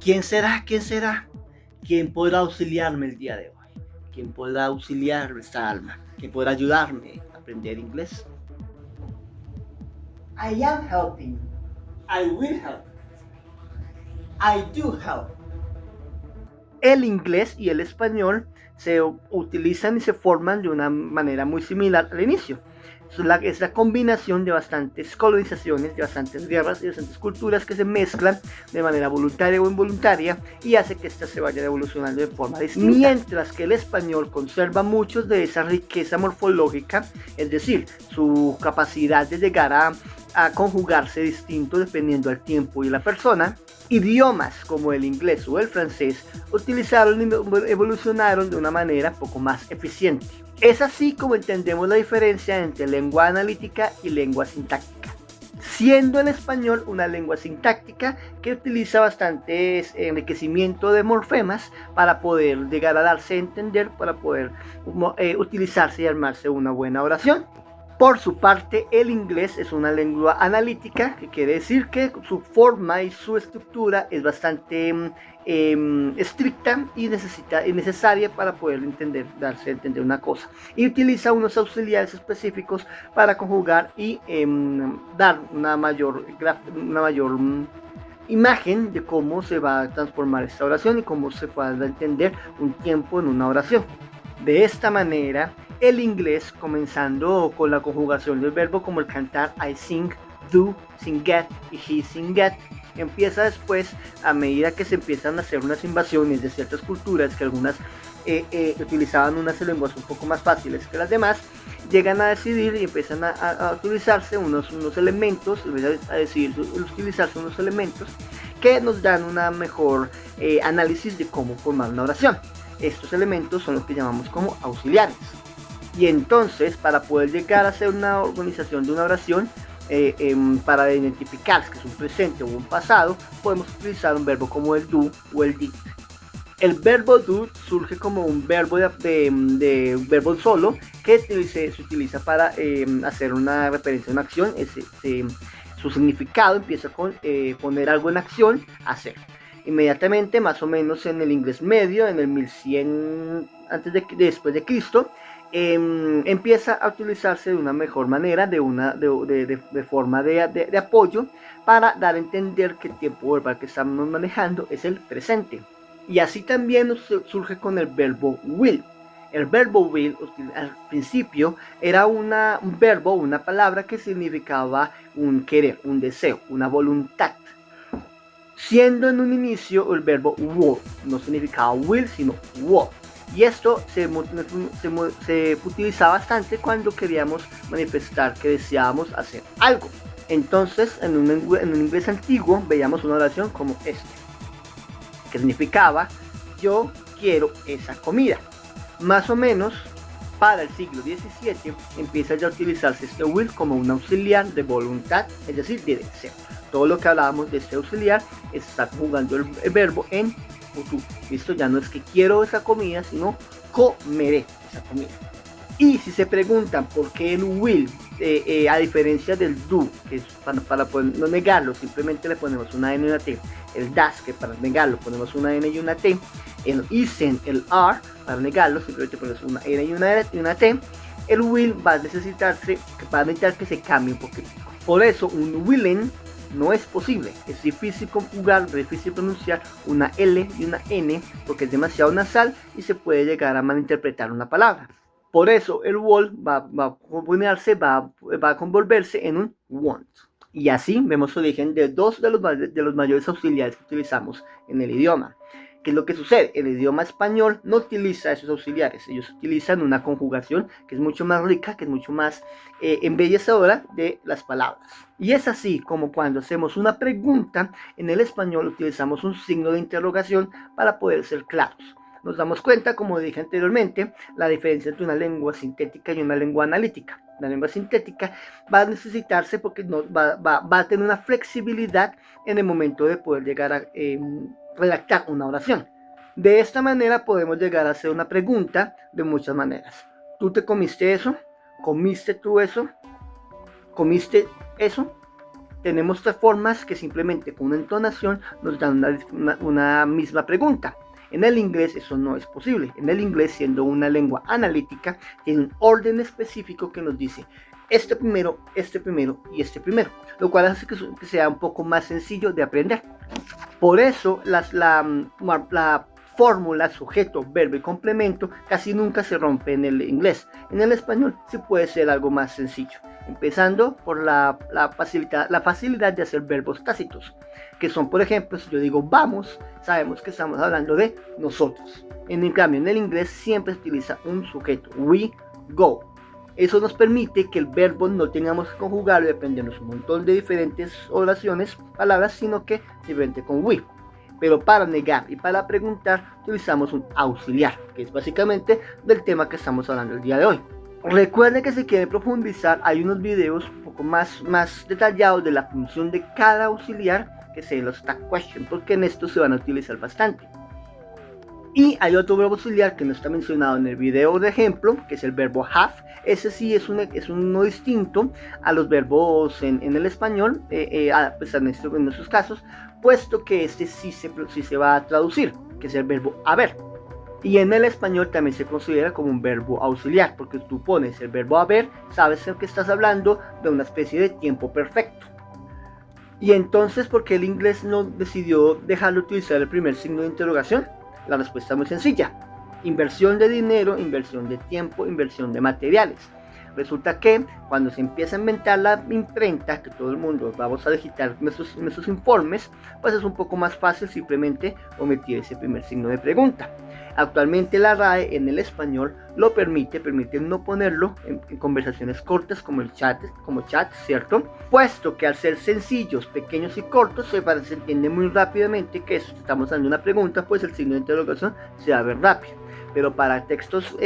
¿Quién será? ¿Quién será? ¿Quién podrá auxiliarme el día de hoy? ¿Quién podrá auxiliar esta alma? ¿Quién podrá ayudarme a aprender inglés? I am helping. I will help. I do help. El inglés y el español se utilizan y se forman de una manera muy similar al inicio. Es la combinación de bastantes colonizaciones, de bastantes guerras y de bastantes culturas que se mezclan de manera voluntaria o involuntaria y hace que éstas se vayan evolucionando de forma distinta. Mientras que el español conserva muchos de esa riqueza morfológica, es decir, su capacidad de llegar a conjugarse distinto dependiendo del tiempo y la persona. Idiomas como el inglés o el francés utilizaron y evolucionaron de una manera poco más eficiente. Es así como entendemos la diferencia entre lengua analítica y lengua sintáctica, siendo el español una lengua sintáctica que utiliza bastantes enriquecimiento de morfemas para poder llegar a darse a entender, para poder utilizarse y armarse una buena oración. Por su parte, el inglés es una lengua analítica, que quiere decir que su forma y su estructura es bastante estricta y necesaria para poder darse a entender una cosa. Y utiliza unos auxiliares específicos para conjugar y dar una mayor imagen de cómo se va a transformar esta oración y cómo se puede entender un tiempo en una oración. De esta manera, el inglés, comenzando con la conjugación del verbo como el cantar I sing, do, sing-get y he sing-get, empieza después, a medida que se empiezan a hacer unas invasiones de ciertas culturas que algunas utilizaban unas lenguas un poco más fáciles que las demás, llegan a decidir y empiezan a utilizarse unos elementos, utilizarse unos elementos que nos dan una mejor análisis de cómo formar una oración. Estos elementos son los que llamamos como auxiliares. Y entonces, para poder llegar a hacer una organización de una oración, para identificar que es un presente o un pasado, podemos utilizar un verbo como el do o el did. El verbo do surge como un verbo de verbo solo que se utiliza para hacer una referencia a una acción. Su significado empieza con poner algo en acción, hacer. Inmediatamente, más o menos en el inglés medio, en el 1100 después de Cristo, empieza a utilizarse de una mejor manera, de forma de apoyo, para dar a entender que el tiempo verbal que estamos manejando es el presente. Y así también surge con el verbo will. El verbo will al principio era un verbo, una palabra que significaba un querer, un deseo, una voluntad. Siendo en un inicio el verbo would, no significaba will, sino would. Y esto se utilizaba bastante cuando queríamos manifestar que deseábamos hacer algo. Entonces, en un inglés antiguo, veíamos una oración como esta, que significaba yo quiero esa comida. Más o menos, para el siglo XVII, empieza ya a utilizarse este will como un auxiliar de voluntad, es decir, de deseo. Todo lo que hablábamos de este auxiliar está conjugando el verbo en futuro. Esto ya no es que quiero esa comida, sino comeré esa comida. Y si se preguntan por qué el will, a diferencia del do, que es para poder no negarlo, simplemente le ponemos una N y una T. El das, que para negarlo ponemos una N y una T. El isen, el are, para negarlo simplemente ponemos una N y una T. El will va a necesitar que se cambie un poquito. Por eso un willing no es posible, es difícil conjugar, es difícil pronunciar una L y una N porque es demasiado nasal y se puede llegar a malinterpretar una palabra. Por eso el will va a convolverse en un want. Y así vemos el origen de dos de los mayores auxiliares que utilizamos en el idioma. ¿Qué es lo que sucede? El idioma español no utiliza esos auxiliares. Ellos utilizan una conjugación que es mucho más rica, que es mucho más embellecedora de las palabras. Y es así como cuando hacemos una pregunta, en el español utilizamos un signo de interrogación para poder ser claros. Nos damos cuenta, como dije anteriormente, la diferencia entre una lengua sintética y una lengua analítica. La lengua sintética va a necesitarse porque va a tener una flexibilidad en el momento de poder llegar a redactar una oración. De esta manera podemos llegar a hacer una pregunta de muchas maneras. ¿Tú te comiste eso? ¿Comiste tú eso? ¿Comiste eso? tenemos tres formas que simplemente con una entonación nos dan una misma pregunta. En el inglés eso no es posible. En el inglés, siendo una lengua analítica, tiene un orden específico que nos dice este primero y este primero, lo cual hace que sea un poco más sencillo de aprender. Por eso la fórmula, sujeto, verbo y complemento casi nunca se rompe en el inglés. En el español sí puede ser algo más sencillo, empezando por la facilidad de hacer verbos tácitos, que son, por ejemplo, si yo digo vamos, sabemos que estamos hablando de nosotros. En cambio, en el inglés siempre se utiliza un sujeto, we go. Eso nos permite que el verbo no tengamos que conjugarlo dependiendo de un montón de diferentes oraciones, palabras, sino que simplemente con we. Pero para negar y para preguntar utilizamos un auxiliar, que es básicamente del tema que estamos hablando el día de hoy. Recuerden que si quieren profundizar, hay unos videos un poco más detallados de la función de cada auxiliar, que se los tag question, porque en esto se van a utilizar bastante. Y hay otro verbo auxiliar que no está mencionado en el video de ejemplo, que es el verbo have. Ese sí es uno distinto a los verbos en el español, pues en estos casos, puesto que este sí se va a traducir, que es el verbo haber. Y en el español también se considera como un verbo auxiliar, porque tú pones el verbo haber, sabes que estás hablando de una especie de tiempo perfecto. Y entonces, ¿por qué el inglés no decidió dejarlo utilizar el primer signo de interrogación? La respuesta es muy sencilla: inversión de dinero, inversión de tiempo, inversión de materiales. Resulta que cuando se empieza a inventar la imprenta, que todo el mundo vamos a digitar nuestros informes, pues es un poco más fácil simplemente omitir ese primer signo de pregunta. Actualmente la RAE en el español lo permite no ponerlo en conversaciones cortas como chat, ¿cierto? Puesto que al ser sencillos, pequeños y cortos, se entiende muy rápidamente que si estamos dando una pregunta, pues el signo de interrogación se va a ver rápido. Pero para textos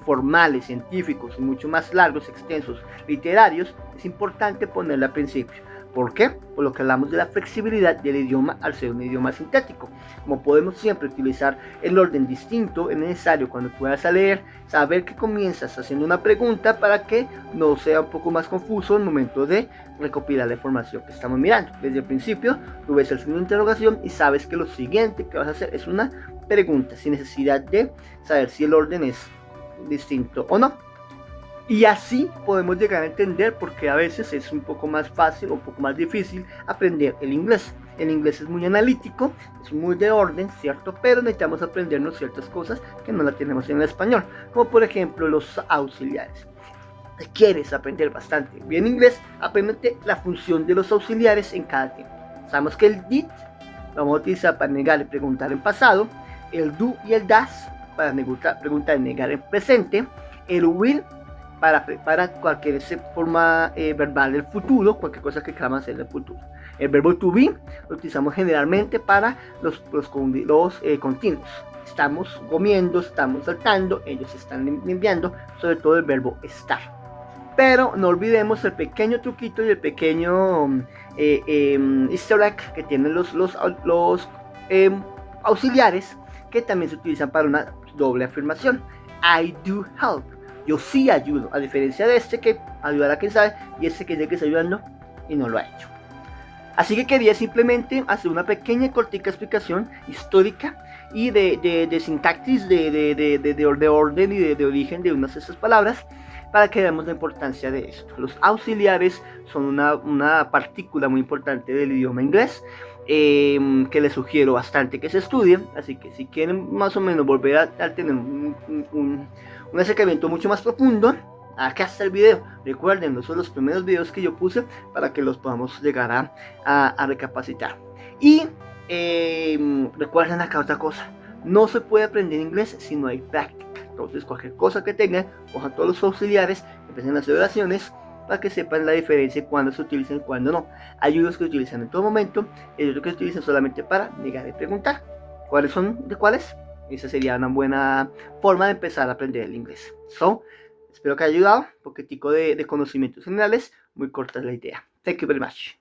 formales, científicos y mucho más largos, extensos, literarios, es importante ponerlo al principio. ¿Por qué? Por lo que hablamos de la flexibilidad del idioma al ser un idioma sintético. Como podemos siempre utilizar el orden distinto, es necesario cuando puedas leer, saber que comienzas haciendo una pregunta para que no sea un poco más confuso en el momento de recopilar la información que estamos mirando. Desde el principio, tú ves el signo de interrogación y sabes que lo siguiente que vas a hacer es una pregunta, sin necesidad de saber si el orden es distinto o no. Y así podemos llegar a entender por qué a veces es un poco más fácil o un poco más difícil aprender el inglés. El inglés es muy analítico, es muy de orden, ¿cierto? Pero necesitamos aprendernos ciertas cosas que no la tenemos en el español, como por ejemplo los auxiliares. Si quieres aprender bastante bien inglés, aprende la función de los auxiliares en cada tiempo. Sabemos que el did vamos a utilizar para negar y preguntar en pasado, el do y el does para preguntar y negar en presente, el will para cualquier forma verbal del futuro, cualquier cosa que queramos hacer del futuro. El verbo to be lo utilizamos generalmente para los continuos. Estamos comiendo, estamos saltando, ellos están limpiando, sobre todo el verbo estar. Pero no olvidemos el pequeño truquito y el pequeño easter egg que tienen los auxiliares, que también se utilizan para una doble afirmación. I do help. Yo sí ayudo, a diferencia de este que ayudará a quien sabe y este que es el que está ayudando y no lo ha hecho. Así que quería simplemente hacer una pequeña cortica explicación histórica y de sintaxis, de orden y de origen de unas de estas palabras, para que veamos la importancia de esto. Los auxiliares son una partícula muy importante del idioma inglés, que les sugiero bastante que se estudien. Así que si quieren más o menos volver a tener un acercamiento mucho más profundo, acá está el video. Recuerden, son los primeros videos que yo puse para que los podamos llegar a recapacitar. Y recuerden acá otra cosa: no se puede aprender inglés si no hay práctica. Entonces, cualquier cosa que tengan, cojan todos los auxiliares, empiecen a hacer oraciones para que sepan la diferencia cuando se utilizan y cuando no. Hay unos que se utilizan en todo momento y otros que se utilizan solamente para negar y preguntar. ¿Cuáles son de cuáles? Esa sería una buena forma de empezar a aprender el inglés. Espero que haya ayudado. Un poquitico de conocimientos generales. Muy corta es la idea. Thank you very much.